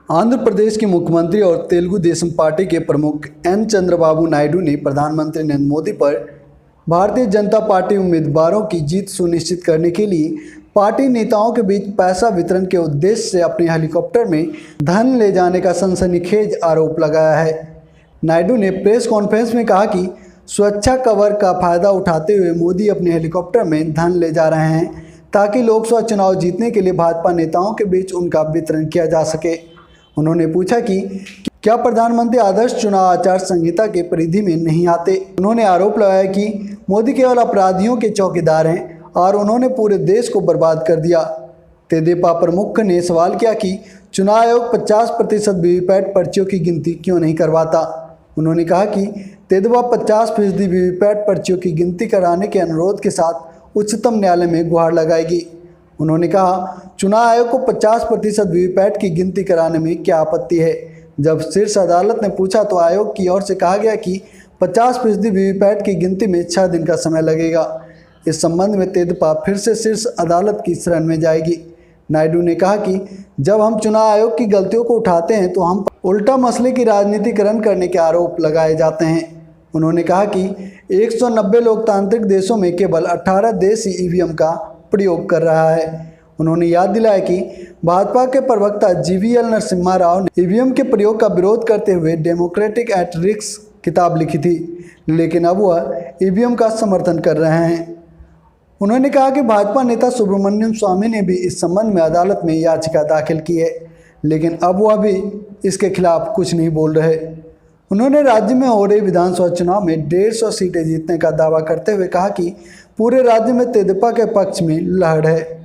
आंध्र प्रदेश के मुख्यमंत्री और तेलुगु देशम पार्टी के प्रमुख एन चंद्रबाबू नायडू ने प्रधानमंत्री नरेंद्र मोदी पर भारतीय जनता पार्टी उम्मीदवारों की जीत सुनिश्चित करने के लिए पार्टी नेताओं के बीच पैसा वितरण के उद्देश्य से अपने हेलीकॉप्टर में धन ले जाने का सनसनीखेज आरोप लगाया है। नायडू ने प्रेस कॉन्फ्रेंस में कहा कि सुरक्षा कवर का फायदा उठाते हुए मोदी अपने हेलीकॉप्टर में धन ले जा रहे हैं ताकि लोकसभा चुनाव जीतने के लिए भाजपा नेताओं के बीच उनका वितरण किया जा सके। उन्होंने पूछा कि क्या प्रधानमंत्री आदर्श चुनाव आचार संहिता के परिधि में नहीं आते। उन्होंने आरोप लगाया कि मोदी केवल अपराधियों के चौकीदार हैं और उन्होंने पूरे देश को बर्बाद कर दिया। तेदेपा प्रमुख ने सवाल किया कि चुनाव आयोग 50% वीवीपैट पर्चियों की गिनती क्यों नहीं करवाता। उन्होंने कहा कि तेदेपा 50% वीवीपैट पर्चियों की गिनती कराने के अनुरोध के साथ उच्चतम न्यायालय में गुहार लगाएगी। उन्होंने कहा चुनाव आयोग को 50% वीवीपैट की गिनती कराने में क्या आपत्ति है। जब शीर्ष अदालत ने पूछा तो आयोग की ओर से कहा गया कि 50% वीवीपैट की गिनती में 6 दिन का समय लगेगा। इस संबंध में तेदेपा फिर से शीर्ष अदालत की शरण में जाएगी। नायडू ने कहा कि जब हम चुनाव आयोग की गलतियों को उठाते हैं तो हम उल्टा मसले की राजनीतिकरण करने के आरोप लगाए जाते हैं। उन्होंने कहा कि 190 लोकतांत्रिक देशों में केवल 18 देश ही ईवीएम का प्रयोग कर रहा है। उन्होंने याद दिलाया कि भाजपा के प्रवक्ता जीवीएल नरसिम्हा राव ने ईवीएम के प्रयोग का विरोध करते हुए डेमोक्रेटिक एट रिस्क किताब लिखी थी, लेकिन अब वह ईवीएम का समर्थन कर रहे हैं। उन्होंने कहा कि भाजपा नेता सुब्रमण्यम स्वामी ने भी इस संबंध में अदालत में याचिका दाखिल की है, लेकिन अब वह भी इसके खिलाफ कुछ नहीं बोल रहे। उन्होंने राज्य में हो रहे विधानसभा चुनाव में 150 सीटें जीतने का दावा करते हुए कहा कि पूरे राज्य में तेदेपा के पक्ष में लहर है।